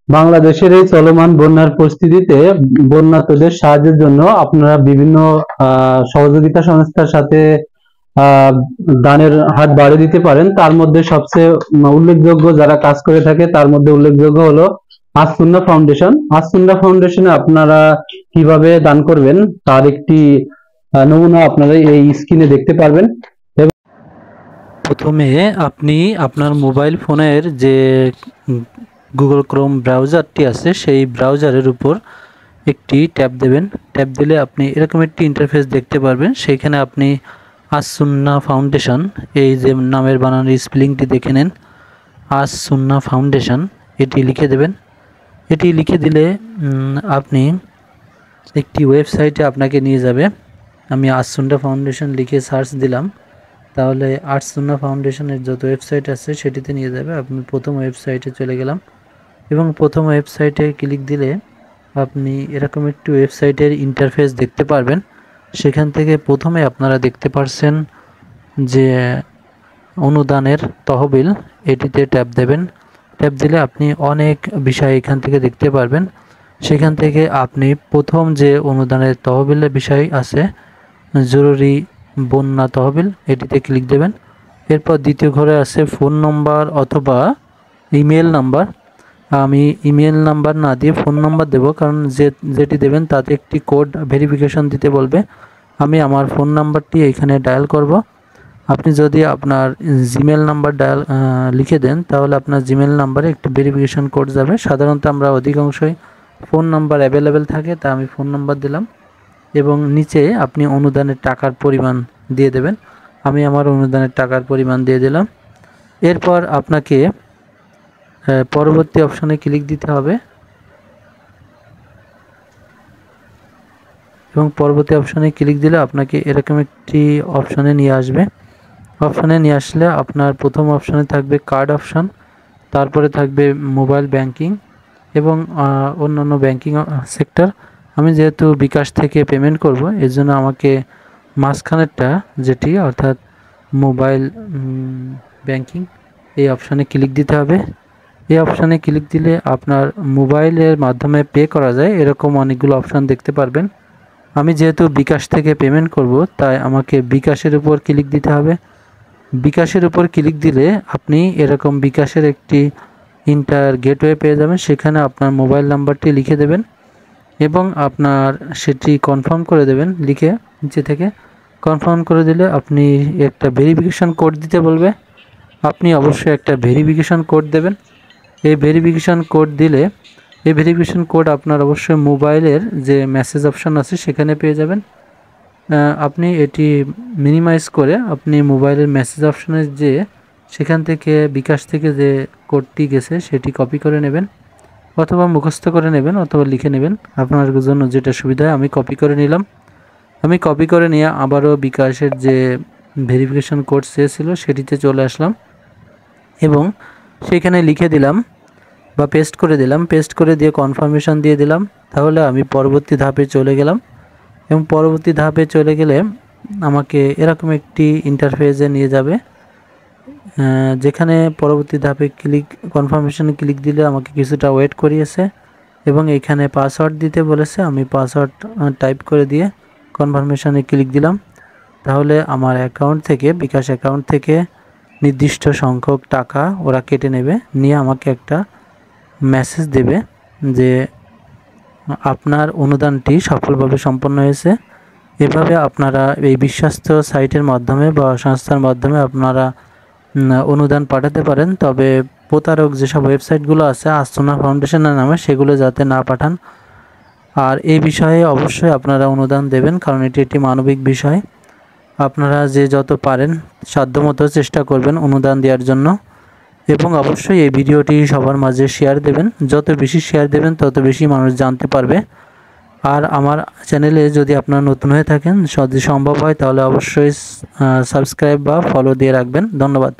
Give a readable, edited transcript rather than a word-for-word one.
বাংলাদেশের এই চলমান বন্যার পরিস্থিতিতে বন্যার্তদের সাহায্যের জন্য আপনারা বিভিন্ন সহযোগিতা সংস্থার সাথে আহ, দানের হাত বাড়িয়ে দিতে পারেন। তার মধ্যে সবচেয়ে উল্লেখযোগ্য যারা কাজ করে থাকে তার মধ্যে উল্লেখযোগ্য হলো আসসুন্নাহ ফাউন্ডেশন। আসসুন্নাহ ফাউন্ডেশনে আপনারা কিভাবে দান করবেন তার একটি নমুনা আপনারা এই স্ক্রিনে দেখতে পারবেন। প্রথমে আপনি আপনার মোবাইল ফোনের যে গুগল ক্রোম ব্রাউজারটি আছে সেই ব্রাউজারের উপর একটি ট্যাব দেবেন। ট্যাব দিলে আপনি এরকম একটি ইন্টারফেস দেখতে পারবেন। সেইখানে আপনি আসসুন্নাহ ফাউন্ডেশন এই যে নামের বানানোর স্পেলিংটি দেখে নেন, আসসুন্নাহ ফাউন্ডেশন এটি লিখে দেবেন। এটি লিখে দিলে আপনি একটি ওয়েবসাইটে আপনাকে নিয়ে যাবে। আমি আসসুন্নাহ ফাউন্ডেশন লিখে সার্চ দিলাম, তাহলে আসসুন্নাহ ফাউন্ডেশনের যত ওয়েবসাইট আছে সেটিতে নিয়ে যাবে। আপনি প্রথম ওয়েবসাইটে চলে গেলাম এবং প্রথম ওয়েবসাইটে ক্লিক দিলে আপনি এরকম একটি ওয়েবসাইটের ইন্টারফেস দেখতে পারবেন। সেখান থেকে প্রথমে আপনারা দেখতে পারছেন যে অনুদানের তহবিল, এটিতে ট্যাপ দেবেন। ট্যাপ দিলে আপনি অনেক বিষয় এখান থেকে দেখতে পারবেন। সেখান থেকে আপনি প্রথম যে অনুদানের তহবিলের বিষয় আছে জরুরি বন্যা তহবিল, এটিতে ক্লিক দেবেন। এরপর দ্বিতীয় ঘরে আছে ফোন নম্বর অথবা ইমেল নাম্বার। আমি ইমেল নাম্বার না দিয়ে ফোন নাম্বার দেব, কারণ যেটি দেবেন তাতে একটি কোড ভেরিফিকেশন দিতে বলবে। আমি আমার ফোন নাম্বারটি এখানে ডায়াল করব। আপনি যদি আপনার জিমেল নাম্বার লিখে দেন তাহলে আপনার জিমেল নাম্বারে একটি ভেরিফিকেশন কোড যাবে। সাধারণত আমরা অধিকাংশই ফোন নাম্বার অ্যাভেলেবেল থাকে, তা আমি ফোন নাম্বার দিলাম এবং নিচে আপনি অনুদানের টাকার পরিমাণ দিয়ে দেবেন। আমি আমার অনুদানের টাকার পরিমাণ দিয়ে দিলাম। এরপর আপনাকে পরবর্তী অপশনে ক্লিক দিতে হবে এবং পরবর্তী অপশনে ক্লিক দিলে আপনাকে এরকম একটি অপশনে নিয়ে আসবে। অপশনে নিয়ে আসলে আপনার প্রথম অপশনে থাকবে কার্ড অপশন, তারপরে থাকবে মোবাইল ব্যাংকিং এবং অন্যান্য ব্যাংকিং সেক্টর। আমি যেহেতু বিকাশ থেকে পেমেন্ট করব, এর জন্য আমাকে মাঝখানেরটা যেটি অর্থাৎ মোবাইল ব্যাংকিং এই অপশানে ক্লিক দিতে হবে। এই অপশানে ক্লিক দিলে আপনার মোবাইলের মাধ্যমে পে করা যায় এরকম অনেকগুলো অপশান দেখতে পারবেন। আমি যেহেতু বিকাশ থেকে পেমেন্ট করব, তাই আমাকে বিকাশের উপর ক্লিক দিতে হবে। বিকাশের উপর ক্লিক দিলে আপনি এরকম বিকাশের একটি ইন্টার গেটওয়ে পেয়ে যাবেন। সেখানে আপনার মোবাইল নাম্বারটি লিখে দেবেন এবং আপনার সেটি কনফার্ম করে দেবেন। লিখে নিচে থেকে কনফার্ম করে দিলে আপনি একটা ভেরিফিকেশন কোড দিতে বলবে। আপনি অবশ্যই একটা ভেরিফিকেশন কোড দেবেন। এই ভেরিফিকেশন কোড দিলে এই ভেরিফিকেশন কোড আপনার অবশ্যই মোবাইলের যে মেসেজ অপশন আছে সেখানে পেয়ে যাবেন। আপনি এটি মিনিমাইজ করে আপনি মোবাইলের মেসেজ অপশনে যে সেখান থেকে বিকাশ থেকে যে কোডটি গেছে সেটি কপি করে নেবেন অথবা মুখস্থ করে নেবেন অথবা লিখে নেবেন, আপনার জন্য যেটা সুবিধা হয়। আমি কপি করে নিলাম। আমি কপি করে নিয়ে আবারও বিকাশের যে ভেরিফিকেশন কোড চেয়েছিল সেটিতে চলে আসলাম এবং সেখানে লিখে দিলাম বা পেস্ট করে দিলাম। পেস্ট করে দিয়ে কনফার্মেশন দিয়ে দিলাম। তাহলে আমি পরবর্তী ধাপে চলে গেলাম এবং পরবর্তী ধাপে চলে গেলে আমাকে এরকম একটি ইন্টারফেসে নিয়ে যাবে, যেখানে পরবর্তী ধাপে কনফার্মেশনে ক্লিক দিলে আমাকে কিছুটা ওয়েট করিয়েছে এবং এখানে পাসওয়ার্ড দিতে বলেছে। আমি পাসওয়ার্ড টাইপ করে দিয়ে কনফার্মেশনে ক্লিক দিলাম। তাহলে আমার অ্যাকাউন্ট থেকে বিকাশ অ্যাকাউন্ট থেকে নির্দিষ্ট সংখ্যক টাকা ওরা কেটে নেবে, নিয়ে আমাকে একটা মেসেজ দেবে যে আপনার অনুদানটি সফলভাবে সম্পন্ন হয়েছে। এভাবে আপনারা এই বিশ্বস্ত সাইটের মাধ্যমে বা সংস্থার মাধ্যমে আপনারা অনুদান পাঠাতে পারেন। তবে প্রতারক যেসব ওয়েবসাইটগুলো আছে আসসুন্নাহ ফাউন্ডেশনের নামে, সেগুলো যাতে না পাঠান। আর এই বিষয়ে অবশ্যই আপনারা অনুদান দেবেন, কারণ এটি একটি মানবিক বিষয়। আপনারা যে যত পারেন সাধ্যমতো চেষ্টা করবেন অনুদান দেওয়ার জন্য এবং অবশ্যই এই ভিডিওটি সবার মাঝে শেয়ার দেবেন। যত বেশি শেয়ার দেবেন তত বেশি মানুষ জানতে পারবে। আর আমার চ্যানেলে যদি আপনারা নতুন হয়ে থাকেন, যদি সম্ভব হয় তাহলে অবশ্যই সাবস্ক্রাইব বা ফলো দিয়ে রাখবেন। ধন্যবাদ।